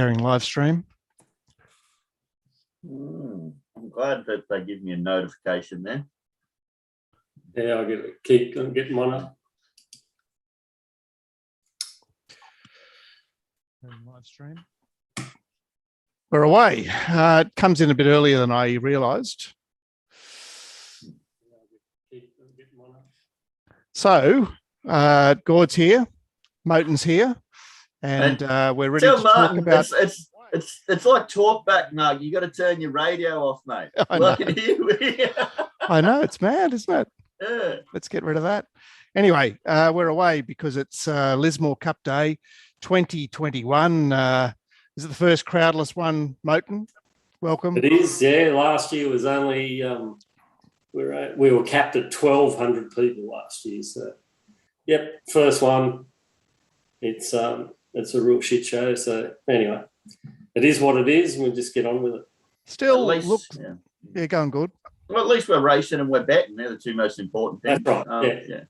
Sharing live stream. I'm glad that they give me a notification there. Yeah, I'll keep getting one up. Live stream. We're away. It comes in a bit earlier than I realised. So, Gord's here, Moten's here, and we're ready to talk about. It's like talk back, Mark. You got to turn your radio off, mate. I can hear. I know, it's mad, isn't it? Yeah. Let's get rid of that. Anyway, we're away because it's Lismore Cup Day 2021. Is it the first crowdless one, Moten? Welcome. It is, yeah. Last year was only we were capped at 1,200 people last year. So, yep, first one. It's a real shit show. So anyway, it is what it is. We'll just get on with it. Still, least, yeah, going good. Well, at least we're racing and we're betting. They're the two most important things. That's right. Yeah.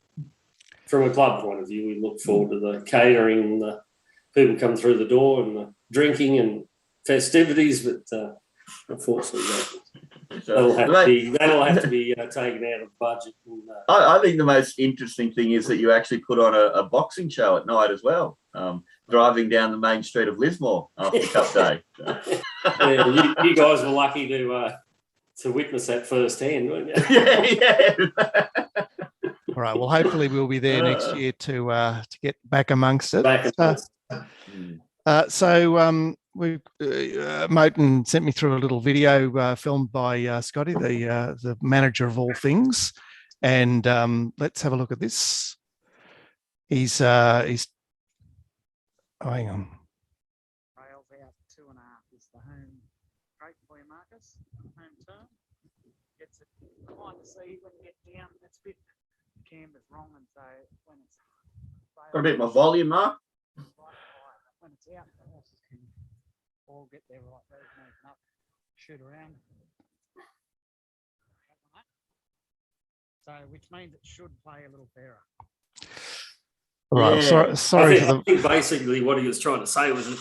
From a club point of view, we look forward to the catering and the people come through the door and the drinking and festivities, but unfortunately, that'll have to be taken out of the budget. And, I think the most interesting thing is that you actually put on a boxing show at night as well, driving down the main street of Lismore after Cup Day. Yeah, you guys were lucky to witness that firsthand, weren't you? Yeah. All right. Well, hopefully we'll be there next year to get back amongst it. Moten sent me through a little video filmed by Scotty, the manager of all things, and let's have a look at this. He's oh, hang on. Rails out 2.5 is the home crate for you, Marcus. Home turn. Gets it quite to see when you get down. That's a bit camber's wrong, and so when it's Got a bit more volume, Mark. When it's out, the horses can all get there right there, moving up, shoot around. So, which means it should play a little fairer. All right. Yeah. Sorry. I think basically what he was trying to say was that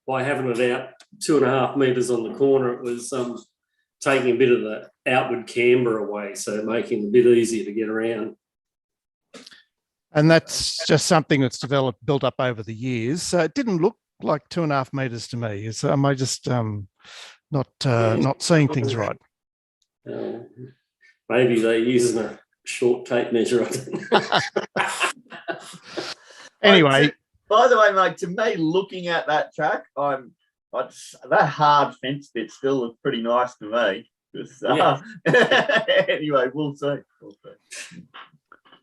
by having it out 2.5 metres on the corner, it was taking a bit of the outward camber away, so making it a bit easier to get around. And that's just something that's built up over the years. So it didn't look like 2.5 metres to me. So am I just not seeing things right? Maybe they're using a short tape measure. Anyway. By the way, mate, to me, looking at that track, that hard fence bit still looks pretty nice to me. Anyway, we'll see.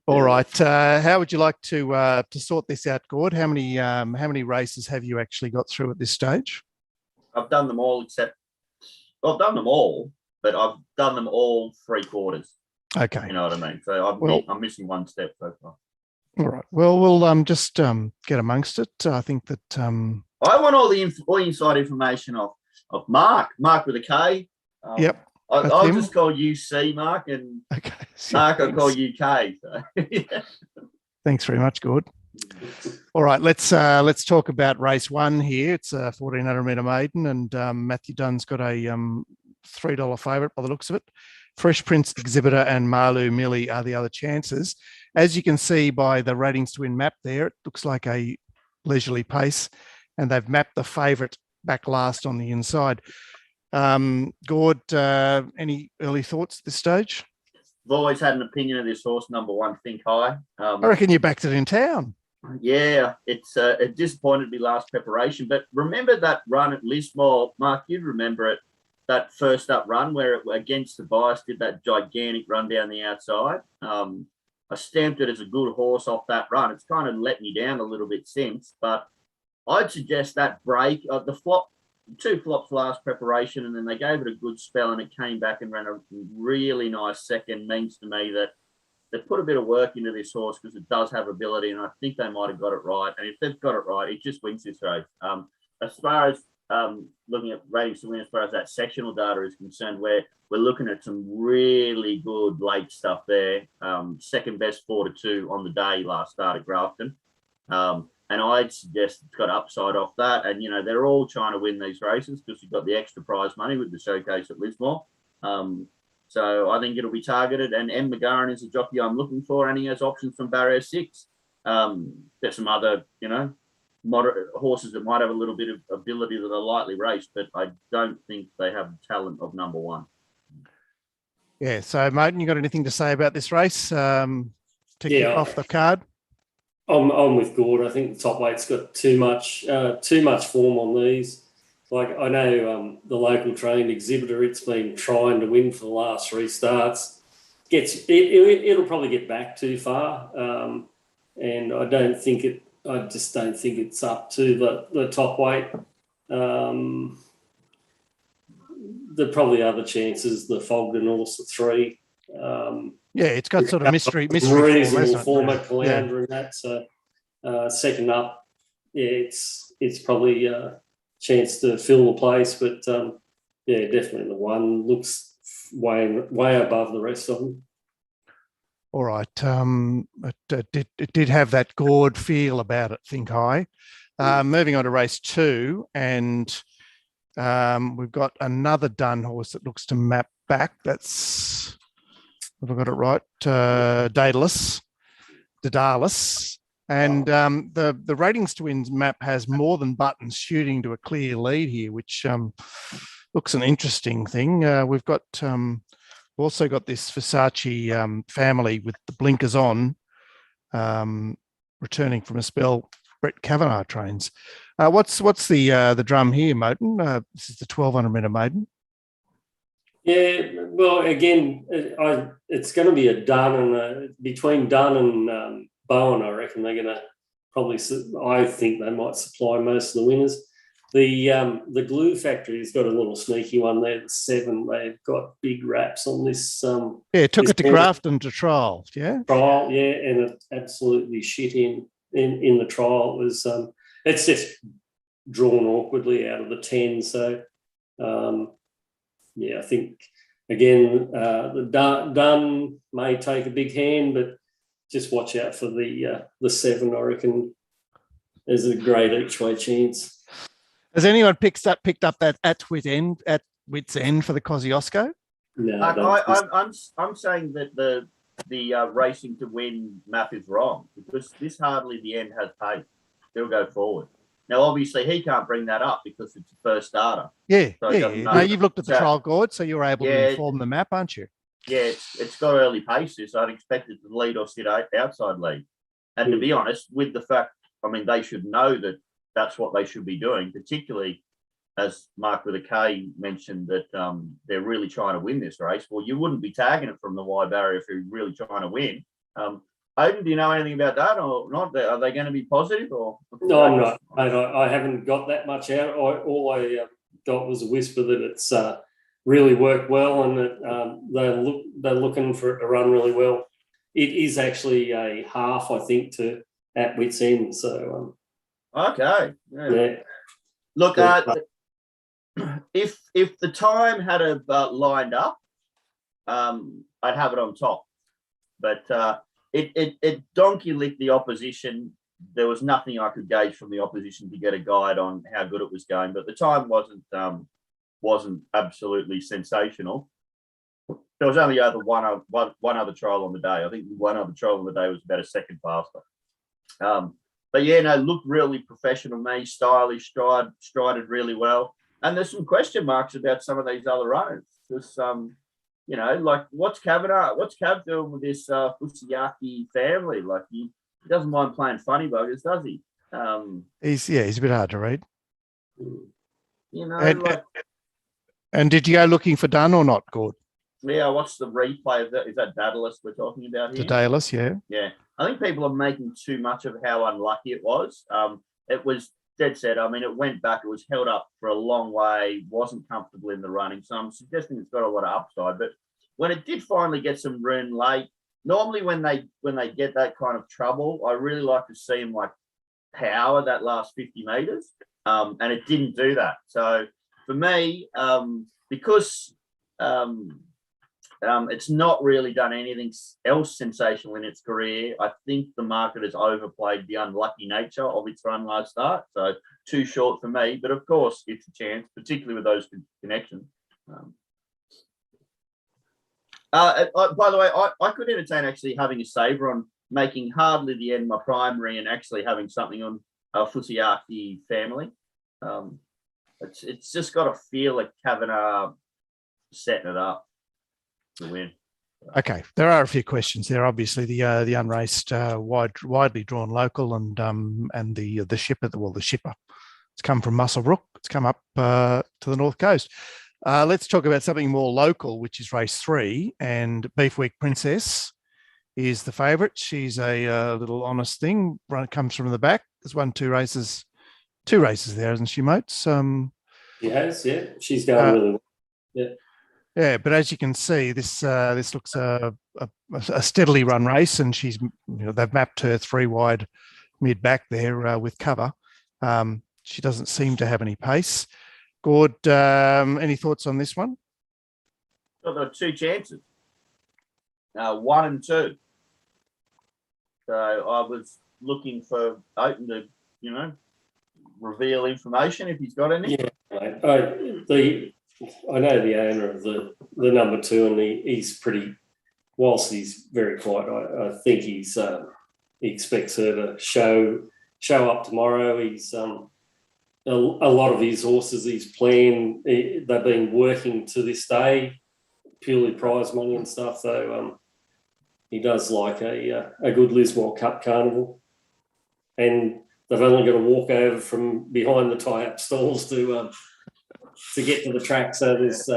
All right. How would you like to sort this out, Gord? How many races have you actually got through at this stage? I've done them all I've done them all, but I've done them all 3/4. Okay. You know what I mean? So I'm missing one step so far. All right. Well, we'll just get amongst it. I think that I want all the inside information of Mark with a K. Yep. I'll just call you C, Mark, and okay. Mark, I'll call you K. So, yeah. Thanks very much, Gord. All right, let's talk about race 1 here. It's a 1,400 metre maiden, and Matthew Dunn's got a $3 favourite by the looks of it. Fresh Prince Exhibitor and Marlu Millie are the other chances. As you can see by the ratings to win map there, it looks like a leisurely pace, and they've mapped the favourite back last on the inside. Gord, any early thoughts at this stage? I've always had an opinion of this horse, number 1, Think High. I reckon you backed it in town. Yeah, it disappointed me last preparation, but remember that run at Lismore, Mark, you'd remember it, that first up run where it against the bias did that gigantic run down the outside. I stamped it as a good horse off that run. It's kind of let me down a little bit since, but I'd suggest that break, the 2 flops last preparation, and then they gave it a good spell and it came back and ran a really nice second, means to me that they put a bit of work into this horse because it does have ability, and I think they might have got it right. And if they've got it right, it just wins this race. As far as looking at ratings to win, as far as that sectional data is concerned, we're looking at some really good late stuff there. Second best 4-2 on the day last start at Grafton. And I'd suggest it's got upside off that. And, you know, they're all trying to win these races because you've got the extra prize money with the showcase at Lismore. So I think it'll be targeted. And M. McGarren is a jockey I'm looking for, and he has options from barrier 6. There's some other, you know, moderate horses that might have a little bit of ability that are lightly raced, but I don't think they have the talent of number 1. Yeah. So, Moaten, you got anything to say about this race to kick off the card? I'm with Gordo. I think the top weight's got too much form on these. Like, I know the local trained exhibitor, it's been trying to win for the last 3 starts. It'll probably get back too far, and I just don't think it's up to the top weight. There are probably other chances. The Fogden also 3. Yeah, it's got sort of mystery reasonable form, form at Caloundra and that. So second up, yeah, it's probably a chance to fill the place, but yeah, definitely the 1 looks way above the rest of them. All right. It did have that gourd feel about it, think I. Moving on to race 2, and we've got another dun horse that looks to map back. That's, have I got it right? Daedalus. And the ratings to wins map has more than buttons shooting to a clear lead here, which looks an interesting thing. We've got also got this Versace family with the blinkers on, returning from a spell. Brett Kavanagh trains. What's the drum here, Moaten? This is the 1200 meter maiden. Yeah, well, again, it's going to be a dun, and between Dunn and Bowen, I reckon they're going to probably. I think they might supply most of the winners. The Glue Factory's got a little sneaky one there. The 7, they've got big wraps on this. Yeah, took it to Grafton to trial. Yeah, trial. Yeah, and it absolutely shit in the trial. It was it's just drawn awkwardly out of the 10. So yeah, I think again the Dunn may take a big hand, but just watch out for the 7. I reckon there's a great each way chance. Has anyone picked up that at wit's end for the Kosciuszko? No, I'm saying that the racing to win map is wrong, because this hardly the end has pace. They'll go forward. Now, obviously, he can't bring that up because it's a first starter. Yeah, so No, you've looked at the trial guide, so you're able to inform the map, aren't you? Yeah, it's got early paces. So I'd expect it to lead or sit outside lead. And to be honest, with the fact, I mean, they should know that that's what they should be doing, particularly as Mark with a K mentioned that they're really trying to win this race. Well, you wouldn't be tagging it from the wide barrier if you're really trying to win. Oaten, do you know anything about that or not? Are they going to be positive or? No, I'm not. I haven't got that much out. All I got was a whisper that it's really worked well, and that they're looking for it to run really well. It is actually a half, I think, to at wit's end. So okay, yeah. Look, if the time had lined up, I'd have it on top, but it donkey licked the opposition. There was nothing I could gauge from the opposition to get a guide on how good it was going, but the time wasn't absolutely sensational. There was only one other trial on the day. I think one other trial on the day was about a second faster. But yeah, no, looked really professional, stylish, strided really well. And there's some question marks about some of these other runners. Because, you know, like what's Cav doing with this Fusiyaki family? Like he doesn't mind playing funny buggers, does he? He's a bit hard to read. You know, and did you go looking for Dunn or not, Gord? Yeah, I watched the replay of that. Is that Daedalus we're talking about here? Daedalus, yeah. Yeah. I think people are making too much of how unlucky it was. It was dead set. I mean, it went back. It was held up for a long way, wasn't comfortable in the running. So I'm suggesting it's got a lot of upside. But when it did finally get some run late, normally when they get that kind of trouble, I really like to see them like power that last 50 metres. And it didn't do that. So for me, because It's not really done anything else sensational in its career. I think the market has overplayed the unlucky nature of its run last start. So too short for me, but of course it's a chance, particularly with those connections. By the way, I could entertain actually having a saver on making Hardly the End my primary and actually having something on Fusiaki Family. It's just got to feel like Kavanagh setting it up to win. Okay, there are a few questions there. Obviously, the unraced, widely drawn local, and the shipper. Well, the shipper. It's come from Muswellbrook. It's come up to the north coast. Let's talk about something more local, which is race 3, and Beef Week Princess is the favourite. She's a little honest thing. Comes from the back. Has won two races there, hasn't she, Motes? She has, yeah. She's going really well. Yeah. Yeah, but as you can see, this looks a steadily run race, and they've mapped her 3 wide mid back there with cover. She doesn't seem to have any pace. Gord, any thoughts on this one? Well, there are 2 chances, 1 and 2. So I was looking for Oaten to, reveal information if he's got any. Yeah, I know the owner of the number 2, and he's pretty. Whilst he's very quiet, I think he expects her to show up tomorrow. He's a lot of his horses he's playing. They've been working to this day, purely prize money and stuff. So he does like a good Lismore Cup carnival, and they've only got to walk over from behind the tie-up stalls to get to the track. So there's,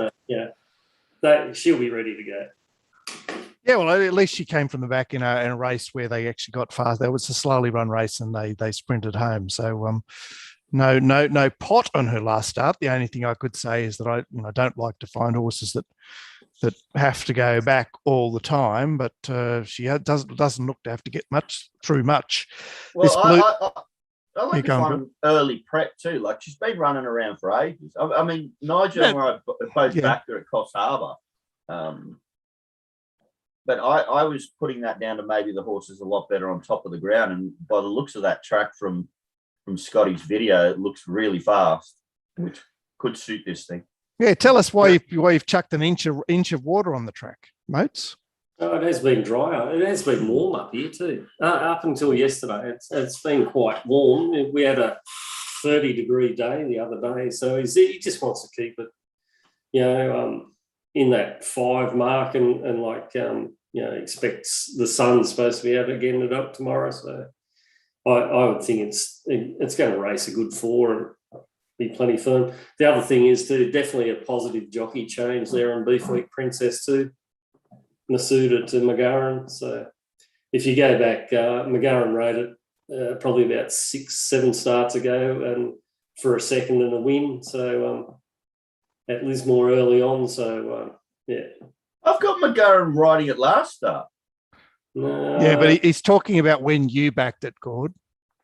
she'll be ready to go. Yeah, well, at least she came from the back in a race where they actually got fast. That was a slowly run race, and they sprinted home. So no pot on her last start. The only thing I could say is that I don't like to find horses that have to go back all the time, but she doesn't look to have to get much. Well, I like to find early prep too. Like, she's been running around for ages. I mean, Nigel and I both backed her at Coffs Harbour. But I was putting that down to maybe the horse is a lot better on top of the ground. And by the looks of that track from Scotty's video, it looks really fast, which could suit this thing. Yeah, tell us why you've chucked an inch of water on the track, Motes. Oh, it has been drier. It has been warm up here too. Up until yesterday, it's been quite warm. We had a 30-degree day the other day, so he just wants to keep it, in that 5 mark, and expects the sun's supposed to be out again it up tomorrow. So I would think it's going to race a good 4 and be plenty firm. The other thing is definitely a positive jockey change there on Beef Week Princess too. Masuda to McGarren. So if you go back, McGarren rode it probably about 6-7 starts ago, and for a second and a win. So at Lismore early on. So yeah, I've got McGarren riding it last start. Yeah, but he's talking about when you backed it, Gord.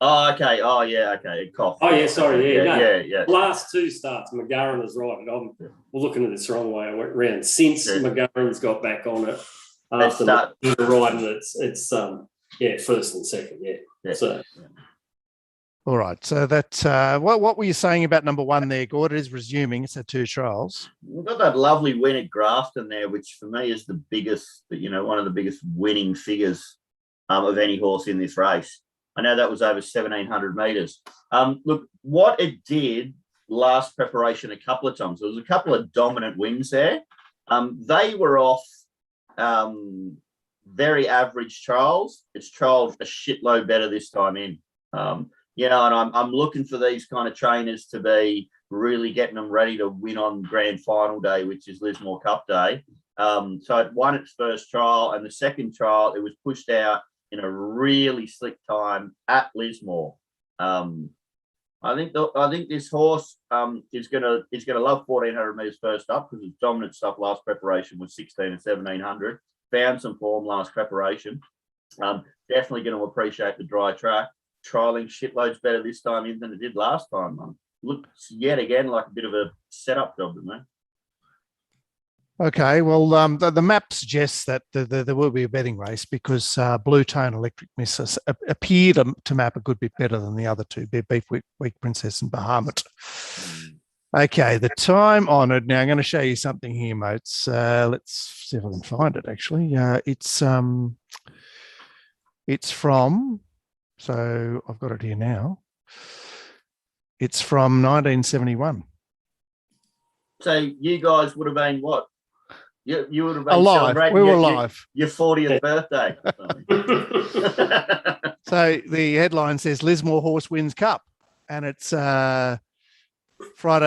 Oh, okay. Oh, yeah. Okay. Cough. Oh, yeah. Sorry. Yeah. Yeah. Last 2 starts, McGarren has ridden. I'm looking at this the wrong way. I went round since McGarren's got back on it. After riding, it's first and second. Yeah. So. All right. So that's what were you saying about number 1 there, Gord? It is resuming. It's had 2 trials. We've got that lovely win at Grafton there, which for me is the biggest, one of the biggest winning figures of any horse in this race. I know that was over 1,700 metres. Look, what it did last preparation a couple of times, there was a couple of dominant wins there. They were off very average trials. It's trialled a shitload better this time in. And I'm looking for these kind of trainers to be really getting them ready to win on grand final day, which is Lismore Cup Day. So it won its first trial, and the second trial, it was pushed out in a really slick time at Lismore. I think this horse is gonna love 1,400 metres first up, because its dominant stuff last preparation was 16 and 1,700. Found some form last preparation. Definitely going to appreciate the dry track. Trialing shitloads better this time in than it did last time. Looks yet again like a bit of a setup job, doesn't it? Okay, well, the map suggests that there will be a betting race because Blue Tone Electric Miss appear to map a good bit better than the other two, Beef Week Princess and Bahamut. Okay, the time honoured. Now I'm going to show you something here, mates. Let's see if I can find it. Actually, it's from. So I've got it here now. It's from 1971. So you guys would have been what? You would have been alive. celebrating We were alive. Your 40th birthday. So the headline says Lismore Horse Wins Cup, and it's Friday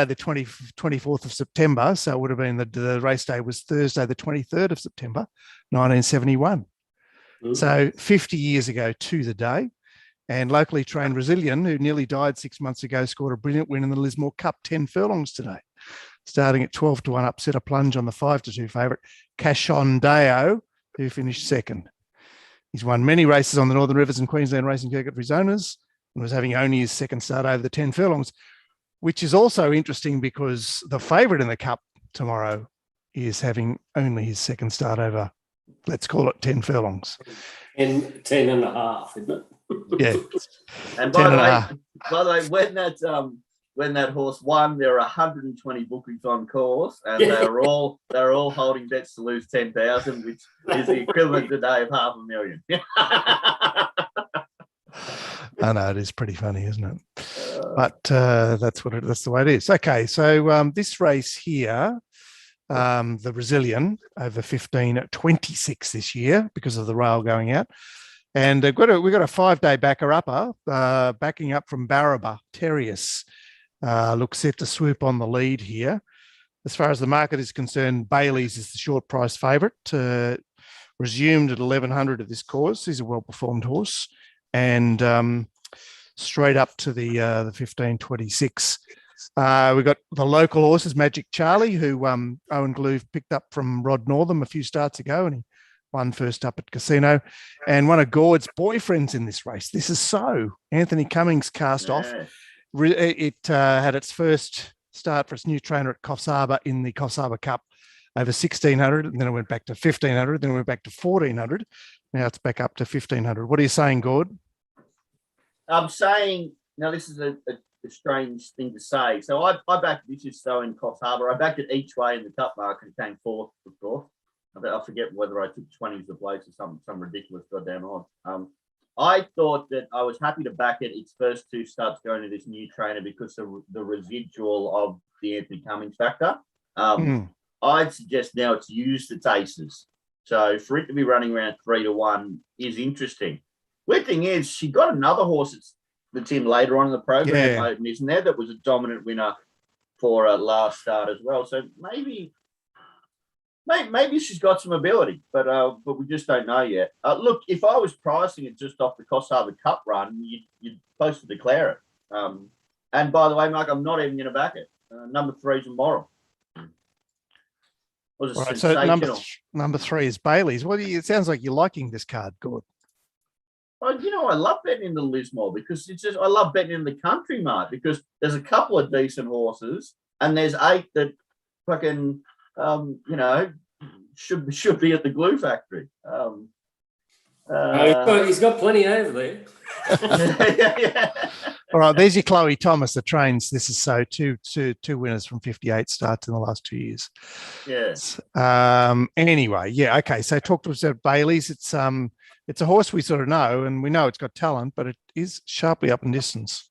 the 24th of September. So it would have been the race day was Thursday the 23rd of September, 1971. So 50 years ago to the day. And locally trained Brazilian, who nearly died 6 months ago, scored a brilliant win in the Lismore Cup, 10 furlongs today. Starting at 12-1 upset a plunge on the 5-2 favourite, Cachondeo, who finished second. He's won many races on the Northern Rivers and Queensland racing circuit for his owners and was having only his second start over the 10 furlongs, which is also interesting because the favourite in the Cup tomorrow is having only his second start over, let's call it 10 furlongs. 10 and a half, isn't it? Yeah. And by the way, when that horse won, there were 120 bookings on course, and they were all holding bets to lose 10,000, which is the equivalent today of $500,000. I know, it is pretty funny, isn't it? But that's the way it is. Okay, so this race here, the Brazilian over 15 at 26 this year because of the rail going out. And we've got a 5-day backer-upper backing up from Baraba, Terrius. Looks set to swoop on the lead here. As far as the market is concerned, Bailey's is the short price favourite. Resumed at 1,100 of this course. He's a well-performed horse. And straight up to the 15.26. We've got the local horses, Magic Charlie, who Owen Glue picked up from Rod Northam a few starts ago, and he won first up at Casino, and one of Gord's boyfriends in this race. This is so. Anthony Cummings cast off. It had its first start for its new trainer at Coffs Harbour in the Coffs Harbour Cup over 1,600, and then it went back to 1,500, then it went back to 1,400. Now it's back up to 1,500. What are you saying, Gord? I'm saying, now this is a strange thing to say. So I backed this is so in Coffs Harbour. I backed it each way in the Cup market and came fourth, of course. I forget whether I took 20s the place or some ridiculous goddamn odds. I thought that I was happy to back it its first two starts going to this new trainer because of the residual of the Anthony Cummings factor. I'd suggest now it's used its aces. So for it to be running around 3-1 is interesting. Weird thing is she got another horse that's in later on in the program, Oaten, isn't there? That was a dominant winner for last start as well. So maybe she's got some ability, but we just don't know yet. Look, if I was pricing it just off the Coffs Harbour Cup run, you'd supposed to declare it. And by the way, Mark, I'm not even going to back it. Number 3 is Immoral. Right, so number 3 is Bailey's. It sounds like you're liking this card, Gord. Well, I love betting in the Lismore because I love betting in the country, Mark, because there's a couple of decent horses and there's 8 that fucking should be at the glue factory. He's got plenty over there. All right, there's your Chloe Thomas that trains. This is so two winners from 58 starts in the last 2 years. Yes. Anyway, okay. So talk to us about Bailey's. It's a horse we sort of know, and we know it's got talent, but it is sharply up in distance.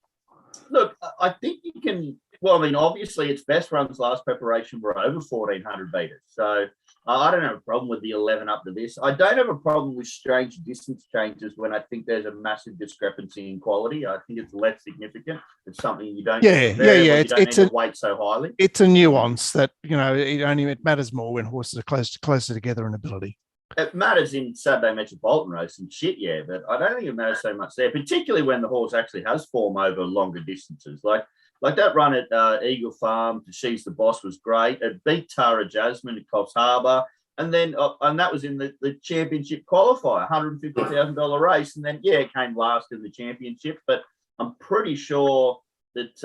Look, I think you can. Well, I mean, obviously, its best runs last preparation were over 1,400 metres. So I don't have a problem with the 11 up to this. I don't have a problem with strange distance changes when I think there's a massive discrepancy in quality. I think it's less significant. It's something you don't. You don't need to weight so highly. It's a nuance that it matters more when horses are closer together in ability. It matters in Saturday Metropolitan race and shit, but I don't think it matters so much there, particularly when the horse actually has form over longer distances. Like that run at Eagle Farm to She's the Boss was great. It beat Tara Jasmine at Coffs Harbour. And then and that was in the championship qualifier, $150,000 race. And then, it came last in the championship. But I'm pretty sure that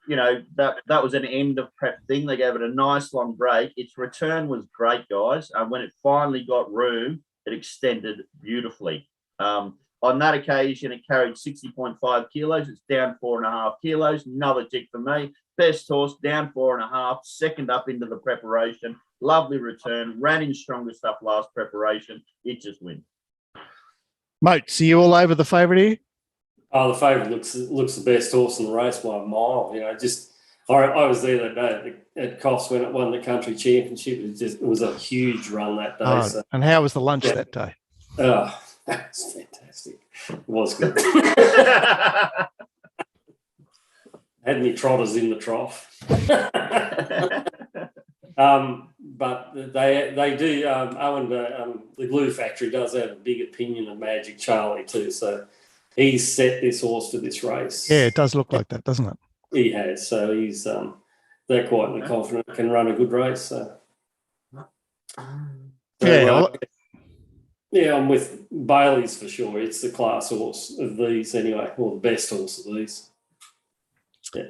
that was an end of prep thing. They gave it a nice long break. Its return was great, guys. And when it finally got room, it extended beautifully. On that occasion, it carried 60.5 kilos. It's down 4.5 kilos. Another tick for me. Best horse, down 4.5, second up into the preparation. Lovely return. Ran in stronger stuff last preparation. It just wins. Moat, see you all over the favourite here? Oh, the favourite looks the best horse in the race by a mile. I was there that day at Coffs when it won the country championship. It was a huge run that day. Oh, and how was the lunch that day? Oh, that was fantastic. It was good. Had me trotters in the trough. But they do. Owen, the glue factory does have a big opinion of Magic Charlie too. So he's set this horse for this race. Yeah, it does look like that, doesn't it? He has. So he's they're quietly confident can run a good race. So. Yeah, I'm with Bailey's for sure. It's the class horse of these anyway, or the best horse of these. Yeah.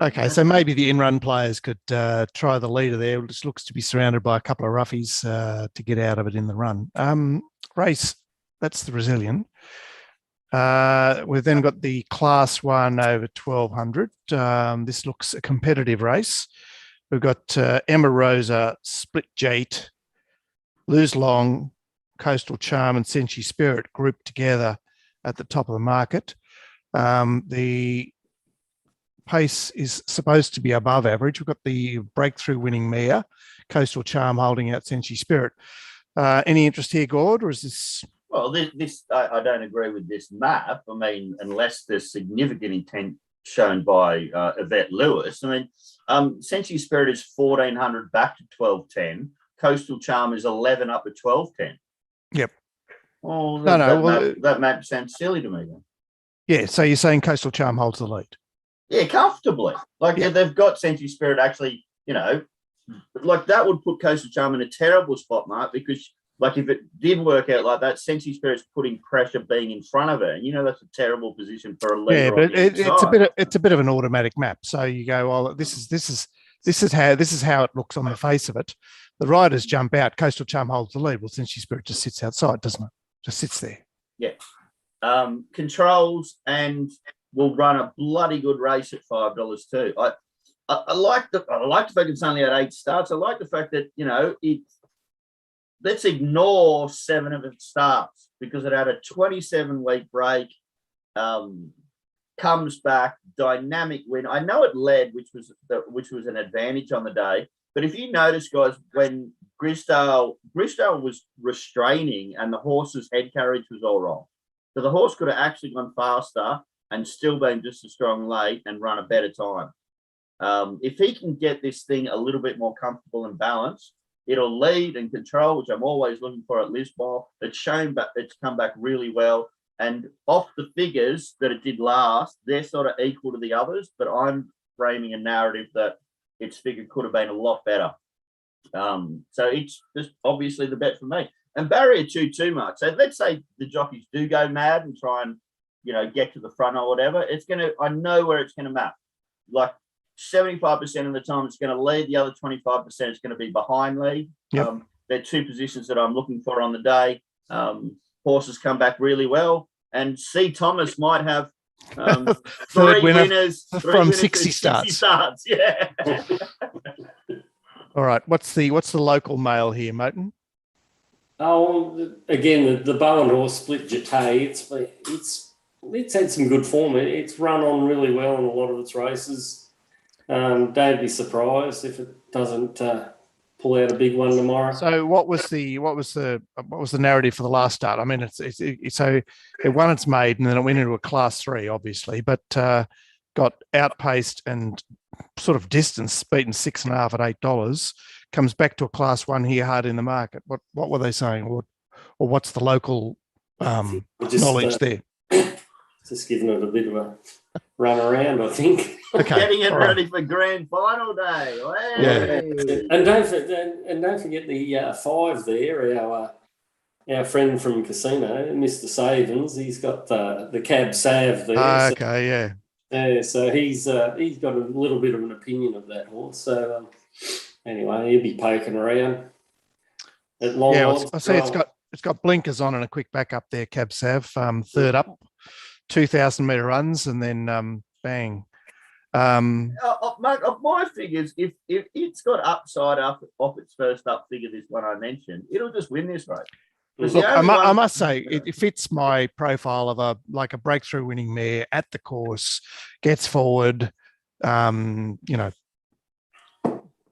Okay, so maybe the in-run players could try the leader there. It just looks to be surrounded by a couple of roughies to get out of it in the run. Race, that's the Brazilian. We've then got the Class 1 over 1,200. This looks a competitive race. We've got Emma Rosa, Split Jate, Lose Long, Coastal Charm and Senshi Spirit grouped together at the top of the market. The pace is supposed to be above average. We've got the breakthrough winning Mia, Coastal Charm holding out Senshi Spirit. Any interest here, Gord, or is this... Well, I don't agree with this map. I mean, unless there's significant intent shown by Yvette Lewis. I mean, Senshi Spirit is 1,400 back to 12.10. Coastal Charm is 11 up to 12.10. Yep. Oh, that map sounds silly to me then. Yeah, so you're saying Coastal Charm holds the lead? Yeah, comfortably. They've got Senshi Spirit actually, like that would put Coastal Charm in a terrible spot, Mark, because like if it did work out like that, Senshi Spirit's putting pressure being in front of her. And that's a terrible position for a leader. Yeah, but it's a bit of an automatic map. So you go, well, this is how it looks on the face of it. The riders jump out. Coastal Charm holds the lead. Well, Senshi Spirit just sits outside, doesn't it? Just sits there. Yeah. Controls and will run a bloody good race at $5 too. I like the fact it's only at 8 starts. I like the fact that let's ignore 7 of its starts because it had a 27-week break. Comes back, dynamic win. I know it led, which was an advantage on the day. But if you notice, guys, when Grisdale was restraining and the horse's head carriage was all wrong. So the horse could have actually gone faster and still been just as strong late and run a better time. If he can get this thing a little bit more comfortable and balanced, it'll lead and control, which I'm always looking for at Lismore. It's come back really well. And off the figures that it did last, they're sort of equal to the others, but I'm framing a narrative that its figure could have been a lot better. So it's just obviously the bet for me. And barrier 2 Mark. So let's say the jockeys do go mad and try and, get to the front or whatever. I know where it's going to map. Like 75% of the time it's going to lead. The other 25% is going to be behind lead. Yep. They're 2 positions that I'm looking for on the day. Horses come back really well. And C. Thomas might have third winner winners from 60 starts. Yeah. All right. What's the local mail here, Moaten? Oh, again, the Bowen horse Split Jate. It's had some good form. It's run on really well in a lot of its races. Don't be surprised if it doesn't pull out a big one tomorrow. So, what was the narrative for the last start? I mean, so it won its maiden, and then it went into a Class 3, obviously, but got outpaced and sort of distance, beaten 6.5 at $8. Comes back to a Class 1 here, hard in the market. What were they saying, or what's the local knowledge there? Just giving it a bit of a run around, I think. Okay. Getting it ready for grand final day. Hey. Yeah. And don't forget the 5 there. Our friend from Casino, Mr. Savins. He's got the cab Sav there. Okay, yeah. Yeah, so he's got a little bit of an opinion of that horse. So anyway, he'll be poking around at long odds. I see it's got blinkers on and a quick back up there, Cab Sav. Third up, 2,000 meter runs, and then bang. Mate, of my figures, if it's got upside off its first up figure, this one I mentioned, it'll just win this race. Look, I must say it fits my profile of a breakthrough winning mare at the course, gets forward. Yeah,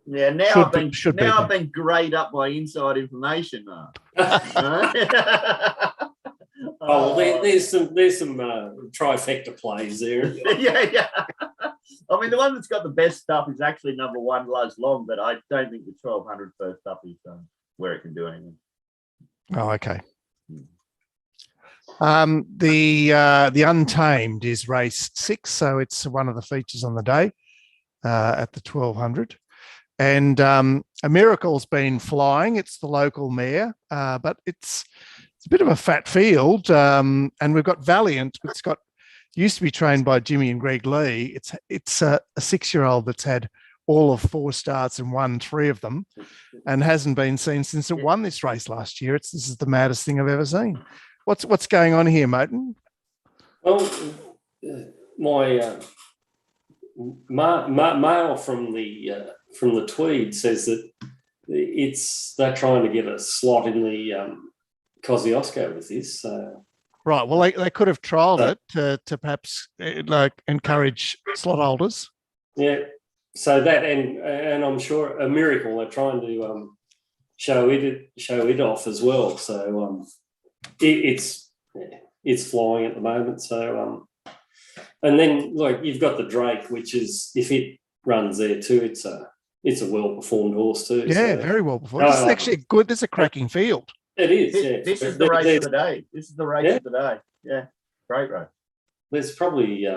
now I've been grayed up by inside information, Mark. Oh, well, there's some trifecta plays there. yeah. I mean, the one that's got the best stuff is actually number 1, Luz Long, but I don't think the 1200 first up is where it can do anything. Oh, okay. The Untamed is race 6, so it's one of the features on the day at the 1200. And a Miracle's been flying. It's the local mare, but it's a bit of a fat field. And we've got Valiant. Used to be trained by Jimmy and Greg Lee. It's a 6-year-old that's had all of 4 starts and won 3 of them, and hasn't been seen since it won this race last year. This is the maddest thing I've ever seen. What's going on here, Oaten? Well, my mail from the Tweed says that they're trying to get a slot in the Kosciuszko with this. So. Right. Well, they could have trialled it to perhaps encourage slot holders. Yeah. So that and I'm sure a Miracle they're trying to show it off as well. So it's flying at the moment. So and then you've got the Drake, which is if it runs there too, it's a well performed horse too. Yeah, so. Very well performed. This is actually good. This is a cracking field. It is. This is the race of the day. This is the race of the day. Yeah, great race. There's probably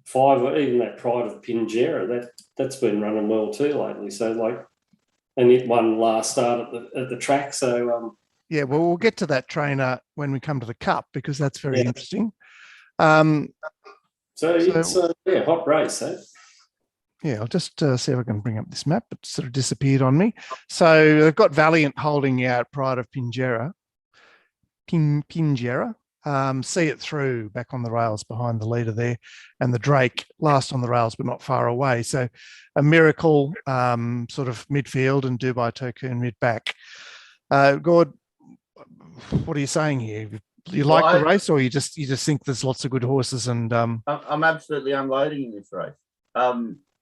5, or even that Pride of Pinjera that's been running well too lately. So and it won last start at the track. So yeah, well, we'll get to that trainer when we come to the Cup because that's very interesting. So it's a hot race, eh? Yeah, I'll just see if I can bring up this map. It sort of disappeared on me. So they've got Valiant holding out Pride of Pinjera. Pinjera. See it through back on the rails behind the leader there, and the Drake last on the rails but not far away. So a Miracle sort of midfield and Dubai Turcoon mid-back. Gord, what are you saying here? You like the race, or you just think there's lots of good horses? And I'm absolutely unloading in this race.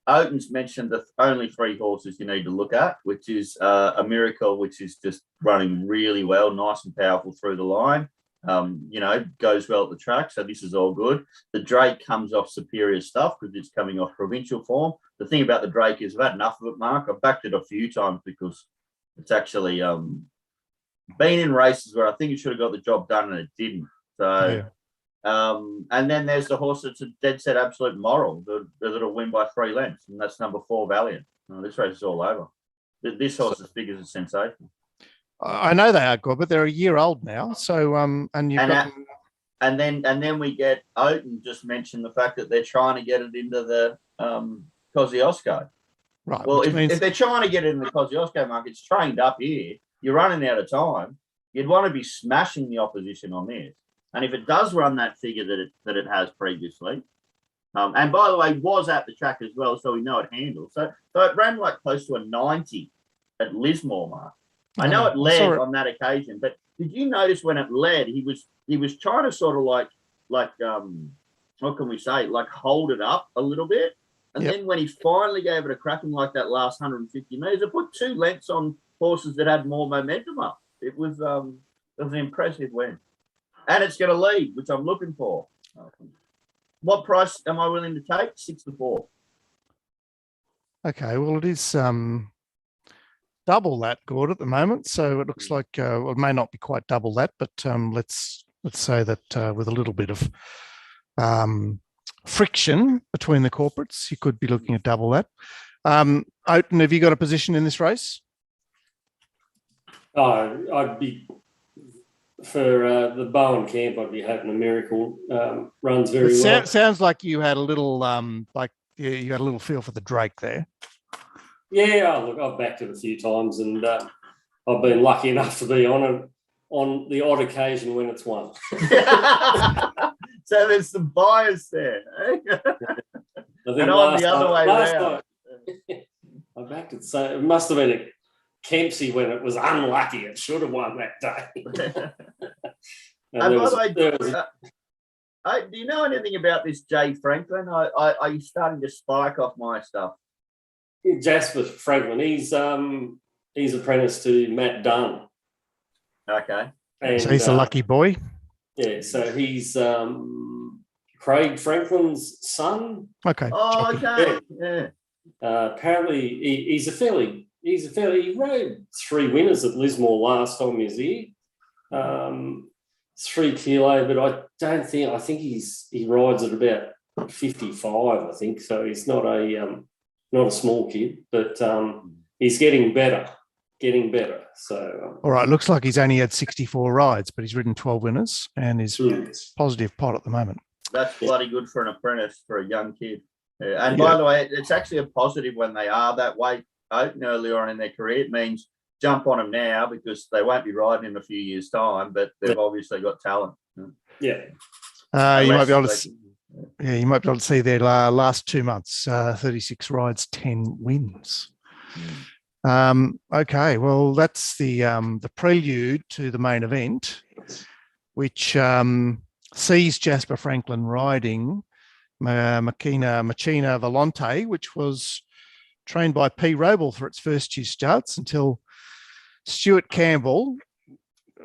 Oaten's mentioned the only 3 horses you need to look at, which is a Miracle, which is just running really well, nice and powerful through the line. Goes well at the track, so this is all good. The Drake comes off superior stuff because it's coming off provincial form. The thing about the Drake is I've had enough of it, Mark. I've backed it a few times because it's actually been in races where I think it should have got the job done and it didn't. So, and then there's the horse that's a dead set absolute moral that'll win by 3 lengths, and that's number 4 Valiant. This race is all over. This horse's figures are sensational. I know they are good, but they're a year old now. So and then we get Oaten just mentioned the fact that they're trying to get it into the Kosciuszko. Right. Well, if they're trying to get it in the Kosciuszko market, it's trained up here. You're running out of time. You'd want to be smashing the opposition on this. And if it does run that figure that it has previously, and by the way, was at the track as well, so we know it handles. So it ran close to a 90 at Lismore, Mark. I know it led on that occasion, but did you notice when it led, he was trying to sort of what can we say, hold it up a little bit. And then when he finally gave it a cracking that last 150 metres, it put 2 lengths on horses that had more momentum up. It was an impressive win. And it's going to lead, which I'm looking for. What price am I willing to take? 6 to 4. Okay, well, it is double that, Gordo, at the moment. So it looks like it may not be quite double that, but let's say that with a little bit of friction between the corporates, you could be looking at double that. Oaten, have you got a position in this race? I'd be the Bowen camp, I'd be hoping a Miracle runs very It well. sounds like you had a little you had a little feel for the Drake there. Yeah, look, I've backed it a few times, and I've been lucky enough to be on it on the odd occasion when it's won. So there's some bias there. Eh? I think And I'm the other way around. I backed it, so it must have been a Kempsey when it was unlucky. It should have won that day. And by the way, do you know anything about this Jay Franklin? Are you starting to spike off my stuff? Jasper Franklin, he's apprenticed to Matt Dunn. Okay. And, So he's a lucky boy. Yeah, so he's Craig Franklin's son. Okay. Oh, okay. Yeah. Apparently, he rode 3 winners at Lismore last time he was here. 3 kilo, but I think he rides at about 55, I think. So he's not a small kid, but he's getting better. So All right, looks like he's only had 64 rides, but he's ridden 12 winners and is positive pot at the moment. That's bloody good for an apprentice, for a young kid. And by the way, it's actually a positive when they are that way, Oaten, earlier on in their career. It means jump on them now because they won't be riding in a few years' time, but they've obviously got talent. Yeah. You might be able to. You might be able to see their last 2 months, 36 rides, 10 wins. Okay, well, that's the prelude to the main event, which sees Jasper Franklin riding Machina Volante, which was trained by P. Roble for its first 2 starts until Stuart Campbell.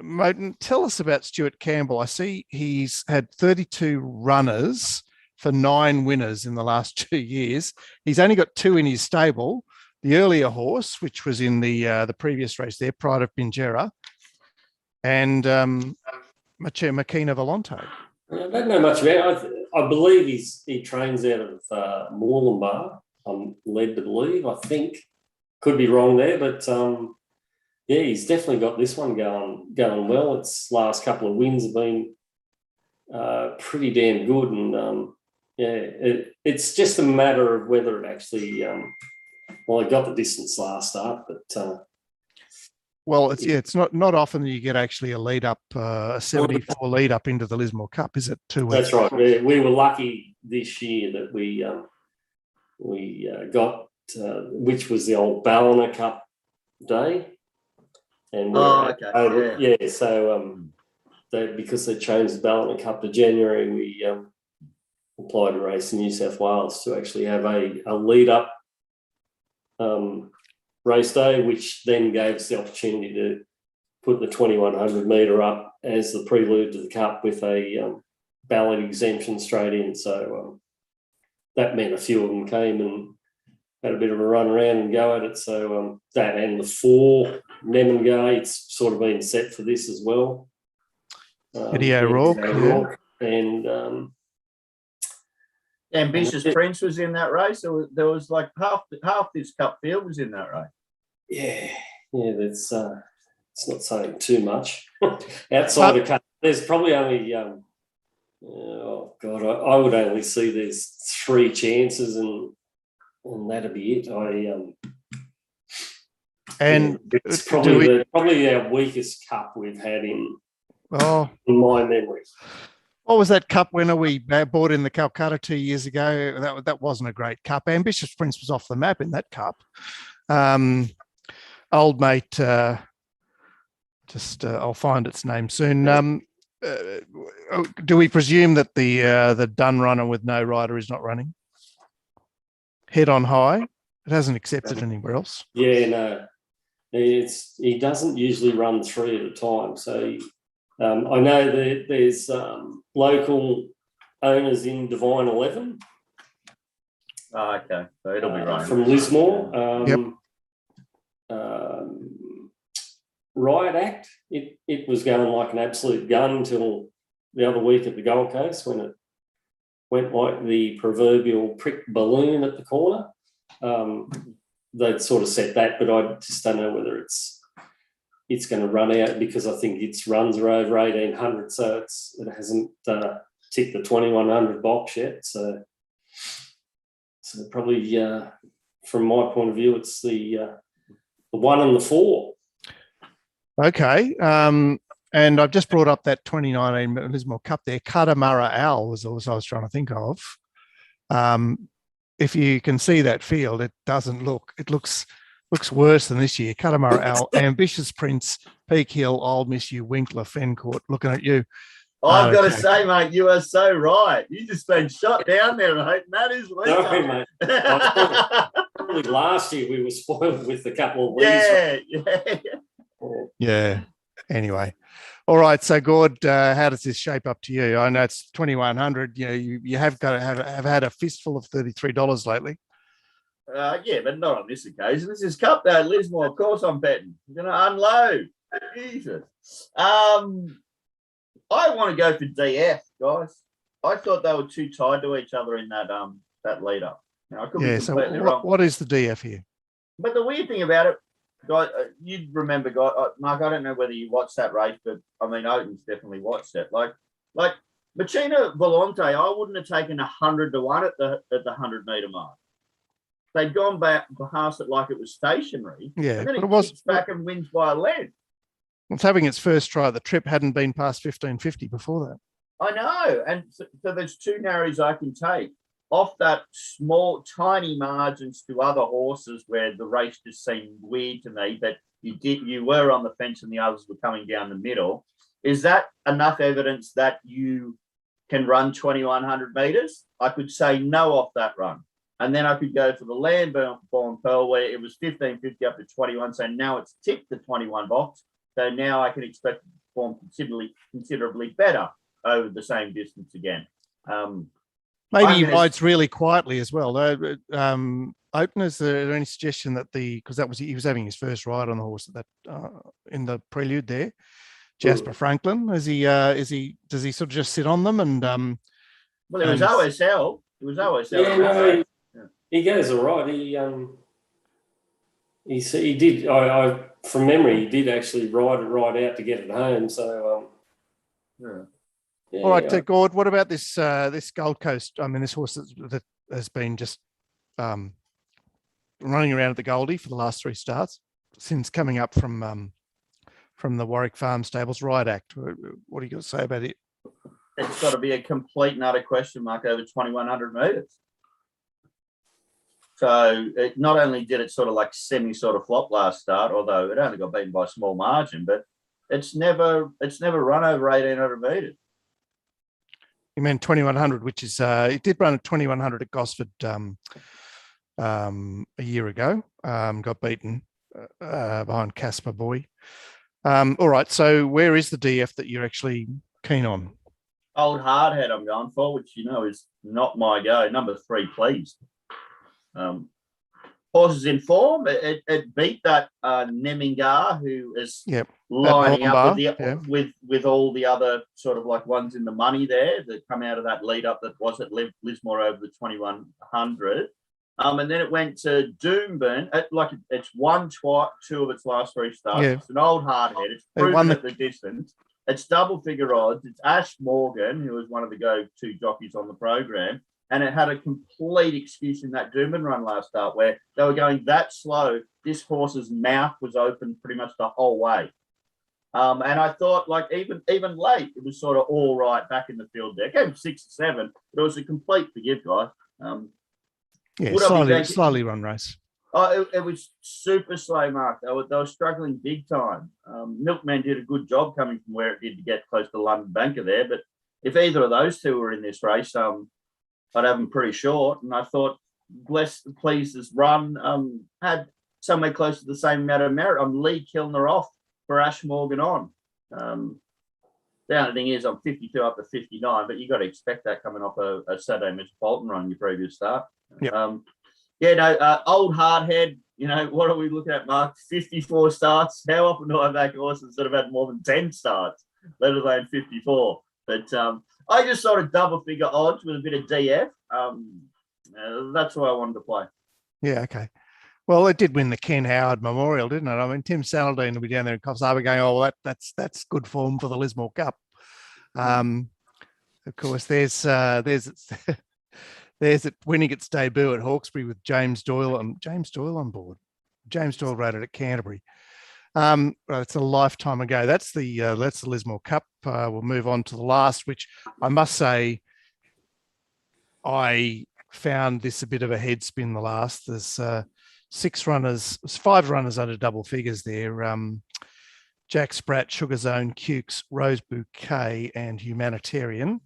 Moten, tell us about Stuart Campbell. I see he's had 32 runners for 9 winners in the last 2 years. He's only got 2 in his stable. The earlier horse, which was in the previous race there, Pride of Binjera, and Machina Volante. I don't know much about it. I believe he trains out of Moreland. I'm led to believe. I think, could be wrong there, but yeah, he's definitely got this one going well. Its last couple of wins have been pretty damn good, and it's just a matter of whether it actually. Well, it got the distance last start, but well, it's not often that you get actually a lead up, a 74 lead up into the Lismore Cup, is it? 2 weeks. That's right. We were lucky this year that we got which was the old Ballina Cup day, and so because they changed the Ballina Cup to January, we applied to Race in New South Wales to actually have a lead up. Race day, which then gave us the opportunity to put the 2100 metre up as the prelude to the Cup with a ballot exemption straight in. So that meant a few of them came and had a bit of a run around and go at it. So that and the 4 Nemengay, it's sort of been set for this as well. Eddie O'Rourke, and Ambitious Prince was in that race. There was like half this Cup field was in that race. Yeah, that's it's not saying too much. Outside of Cup, there's probably only oh God, I would only see there's 3 chances, and that'd be it. It's probably our weakest Cup we've had in my memory. What was that Cup winner we bought in the Calcutta 2 years ago? That wasn't a great Cup. Ambitious Prince was off the map in that Cup. Old mate, I'll find its name soon. Do we presume that the Dunn runner with no rider is not running? Head on high. It hasn't accepted anywhere else. Yeah, no. He doesn't usually run 3 at a time, so. I know that there's local owners in Divine 11. Oh, okay, so it'll be right from Lismore. Riot Act. It was going like an absolute gun until the other week at the Gold Coast when it went like the proverbial pricked balloon at the corner. They'd sort of set that, but I just don't know whether it's it's going to run out because I think its runs are over 1,800, so it hasn't ticked the 2,100 box yet. So probably from my point of view, it's the 1 and the 4. Okay. And I've just brought up that 2019 Lismore Cup there. Katamara Owl was also I was trying to think of. If you can see that field, it doesn't look. It looks worse than this year. Katamara Owl, Ambitious Prince, Peak Hill, Old Miss You, Winkler, Fencourt. Looking at you. I've got to say, mate, you are so right. You just been shot down there, mate. And that is Sorry, mate. Probably last year we were spoiled with a couple of weeks. Yeah. Anyway. All right. So, Gord, how does this shape up to you? I know it's 2,100. You know, you have got to have had a fistful of $33 lately. Yeah, but not on this occasion. This is Cup Day, Lismore. Of course I'm betting. I'm going to unload. Jesus. I want to go for DF, guys. I thought they were too tied to each other in that lead up. Now, I could be completely wrong. What is the DF here? But the weird thing about it, guys, you'd remember, Mark, I don't know whether you watched that race, but I mean, Oaten's definitely watched it. Like Machina Volante, I wouldn't have taken 100 to 1 at the 100 metre mark. They'd gone back past it like it was stationary. Yeah, and then it was back and wins by a length. It's having its first try. The trip hadn't been past 1550 before that. I know. And so there's 2 narrows I can take off that small, tiny margins to other horses where the race just seemed weird to me, but you were on the fence and the others were coming down the middle. Is that enough evidence that you can run 2,100 metres? I could say no off that run. And then I could go for the Land-Born Pearl where it was 1550 up to 21. So now it's tipped the 21 box. So now I can expect to perform considerably better over the same distance again. Maybe he rides really quietly as well. Oaten, is there any suggestion that because he was having his first ride on the horse at that in the prelude there, Jasper Franklin? Does he sort of just sit on them and? Well, it was OSL. It was OSL. Yeah, no, he goes all right. He did. I from memory, he did actually ride out to get it home. So, yeah, all right, Gord. What about this Gold Coast? I mean, this horse that has been just running around at the Goldie for the last 3 starts since coming up from the Warwick Farm Stables Ride Act. What do you got to say about it? It's got to be a complete and utter question mark over 2,100 metres. So it not only did it sort of like sort of flop last start, although it only got beaten by a small margin, but it's never run over 1,800 metres. You mean 2,100, which is it did run at 2,100 at Gosford a year ago. Got beaten behind Casper Boy. All right, so where is the DF that you're actually keen on? Old Hardhead I'm going for, which is not my go. Number 3, please. Horses in form. It beat that Nemingar, who is lining up with all the other sort of like ones in the money there that come out of that lead up that was at Lismore over the 2,100. And then it went to Doomburn. It's won 2 of its last 3 starts. Yeah. It's an old hardhead. It's proven at the distance. It's double figure odds. It's Ash Morgan, who was one of the go-to jockeys on the program. And it had a complete excuse in that Doomburn run last start where they were going that slow. This horse's mouth was open pretty much the whole way. And I thought, like, even late, it was sort of all right back in the field there. It gave 6 or 7, but it was a complete forgive, guys. Slowly run race. Oh, it was super slow, Mark. They were struggling big time. Milkman did a good job coming from where it did to get close to London Banker there. But if either of those 2 were in this race, I'd have them pretty short. And I thought, please, this run had somewhere close to the same amount of merit. I'm Lee Kilner off for Ash Morgan on. The only thing is I'm 52 up to 59, but you got to expect that coming off a Saturday Metropolitan run your previous start. Yep. Old Hardhead, what are we looking at, Mark? 54 starts. How often do I back horses that have had more than 10 starts, let alone 54? But I just sort of double figure odds with a bit of DF. That's what I wanted to play. Yeah, okay. Well, it did win the Ken Howard Memorial, didn't it? I mean, Tim Saladin will be down there in Coffs Harbour going, "Oh, well, that's good form for the Lismore Cup." Of course, there's it winning its debut at Hawkesbury with James Doyle on board. James Doyle rode it at Canterbury. Well, it's a lifetime ago. That's the Lismore Cup. We'll move on to the last, which I must say, I found this a bit of a head spin. The last, there's 5 runners under double figures there. Jack Spratt, Sugar Zone, Cukes, Rose Bouquet, and Humanitarian.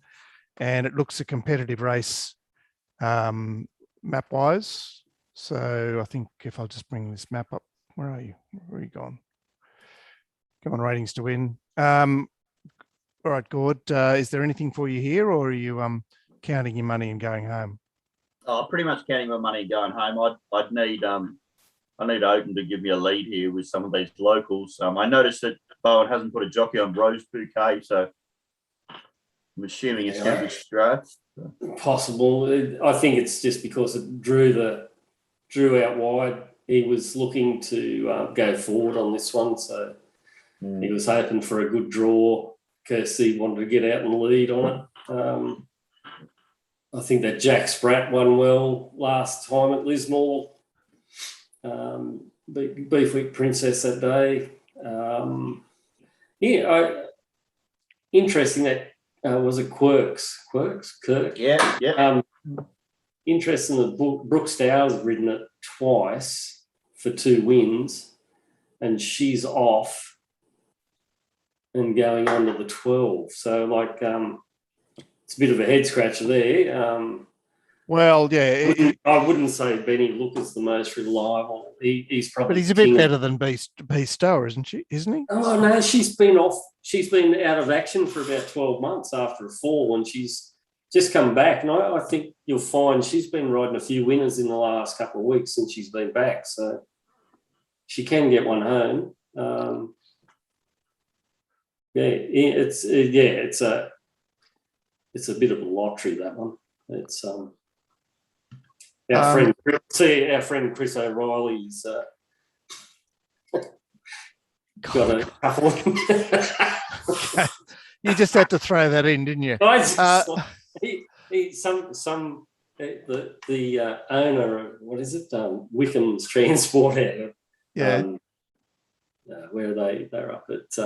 And it looks a competitive race map-wise. So I think if I'll just bring this map up, where are you? Where are you gone? Come on, ratings to win. All right, Gord, is there anything for you here, or are you counting your money and going home? Oh, pretty much counting my money and going home. I need Oaten to give me a lead here with some of these locals. I noticed that Bowen hasn't put a jockey on Rose Bouquet, so I'm assuming it's going to be Strath. Possible. I think it's just because it drew out wide. He was looking to go forward on this one, so he was hoping for a good draw. Kirsty wanted to get out and lead on it. I think that Jack Spratt won well last time at Lismore. Beefwick Princess that day. Interesting that was it Quirks? Kirk? Yeah. Interesting that Brooke Stowers ridden it twice for 2 wins, and she's off and going on to the 12. So, it's a bit of a head scratcher there. Well, yeah. I wouldn't say Benny Looker's the most reliable. He's probably. But he's a bit better than B Stower, isn't he? Oh no, she's been off. She's been out of action for about 12 months after a fall, and she's just come back. And I think you'll find she's been riding a few winners in the last couple of weeks since she's been back, so she can get one home. It's a bit of a lottery, that one. It's our friend Chris O'Reilly's got a couple of You just had to throw that in, didn't you? The owner of, what is it, Wickham's Transport out, where they're up at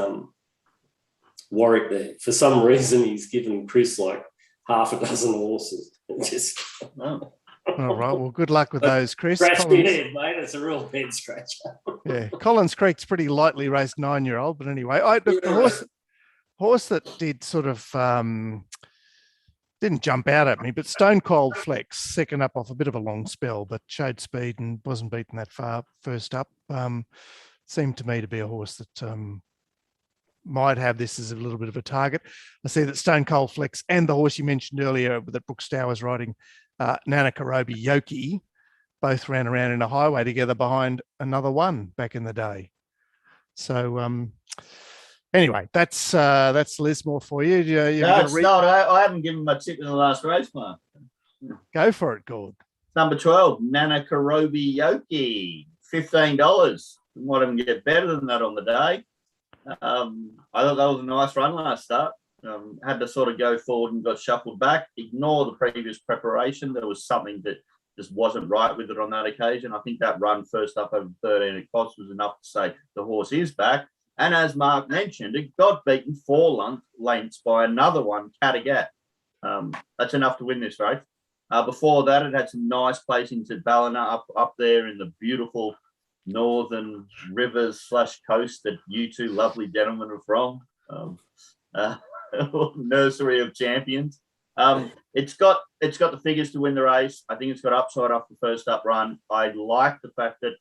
Warwick there. For some reason, he's given Chris like half a dozen horses. All right. Well, good luck with those, Chris. Scratch me head, mate. It's a real head scratcher. Yeah, Collins Creek's pretty lightly raced 9-year-old, but anyway, the horse that did sort of didn't jump out at me, but Stone Cold Flex, second up off a bit of a long spell, but showed speed and wasn't beaten that far first up. Seemed to me to be a horse that might have this as a little bit of a target. I see that Stone Cold Flex and the horse you mentioned earlier that Brooke Stow was riding, Nana Karobi Yoki, both ran around in a highway together behind another one back in the day. So anyway, that's Lismore for you. I haven't given my tip in the last race, Mark. Go for it, Gord. Number 12, Nana Karobi Yoki, $15. Might even get better than that on the day. I thought that was a nice run last start. Had to sort of go forward and got shuffled back. Ignore the previous preparation. There was something that just wasn't right with it on that occasion. I think that run first up over 13 at Cots was enough to say the horse is back. And as Mark mentioned, it got beaten 4 lengths by another one, Kattegat. That's enough to win this race. Before that, it had some nice placings at Ballina up there in the beautiful northern rivers / coast that you two lovely gentlemen are from. Nursery of Champions. It's got the figures to win the race. I think it's got upside off the first up run. I like the fact that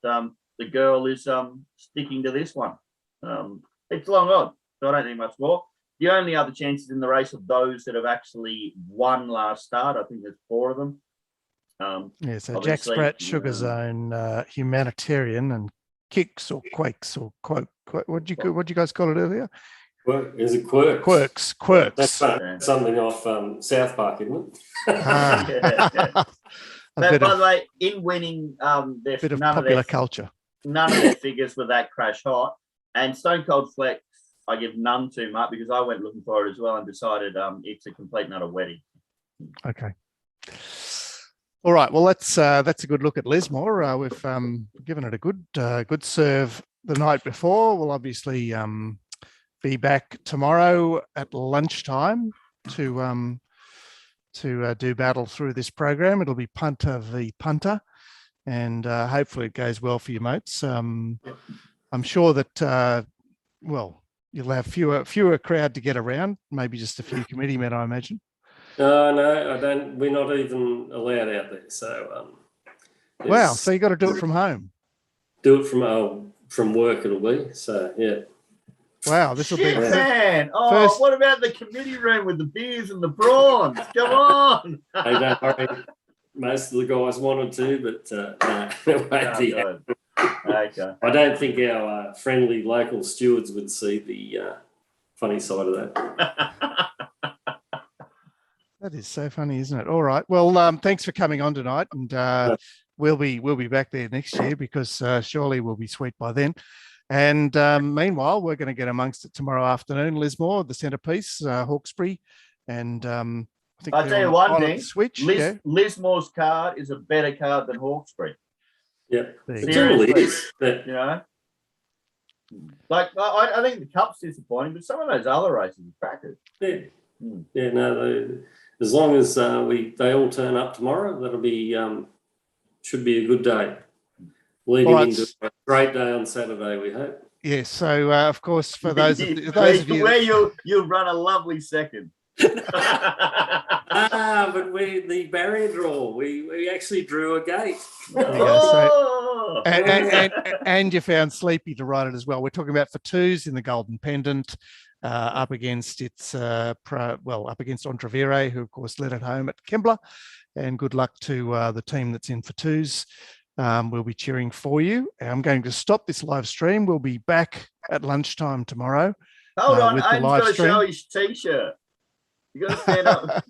the girl is sticking to this one. It's long on, so I don't need much more. The only other chances in the race of those that have actually won last start, I think there's 4 of them. So Jack Spratt, Sugar Zone, Humanitarian, and Kicks or Quakes or Quote. What'd you guys call it earlier? Is it Quirks? Quirks. That's something off South Park, isn't it? But by the way, in winning, bit of popular culture. None of their figures were that crash hot. And Stone Cold Flex, I give none to, Mark, because I went looking for it as well and decided it's a complete nut of wedding. Okay. All right. Well, that's a good look at Lismore. We've given it a good serve the night before. We'll obviously be back tomorrow at lunchtime to do battle through this program. It'll be punter v punter, and hopefully it goes well for you, mates. I'm sure that you'll have fewer crowd to get around. Maybe just a few committee men, I imagine. No, I don't. We're not even allowed out there. So, wow. So you got to do it from home. Do it from work. It'll be so. Yeah. Wow, this will be man. Oh, what about the committee room with the beers and the prawns? Come on. Hey, don't worry. Most of the guys wanted to, but no. Okay. I don't think our friendly local stewards would see the funny side of that. That is so funny, isn't it? All right. Well, thanks for coming on tonight, and we'll be back there next year because surely we'll be sweet by then. And meanwhile, we're going to get amongst it tomorrow afternoon. Lismore, the centrepiece, Hawkesbury, and I think I'll tell you one thing. Switch. Lismore's card is a better card than Hawkesbury. Yeah, it generally is. But you know, like I think the Cup's disappointing, but some of those other races are crackers. Yeah, yeah. No, as long as they all turn up tomorrow, that'll be should be a good day. Leading into a great day on Saturday, we hope. Yes. So, of course, for those of you, where you run a lovely second. But the barrier draw, we actually drew a gate. So, and you found Sleepy to ride it as well. We're talking about for twos in the Golden Pendant, up against up against Entrevere, who of course led it home at Kembla. And good luck to the team that's in for twos. We'll be cheering for you. I'm going to stop this live stream. We'll be back at lunchtime tomorrow. Hold on, Aiden's got to show his t-shirt. You got to stand up.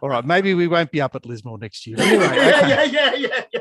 All right, maybe we won't be up at Lismore next year. Anyway, okay. Yeah.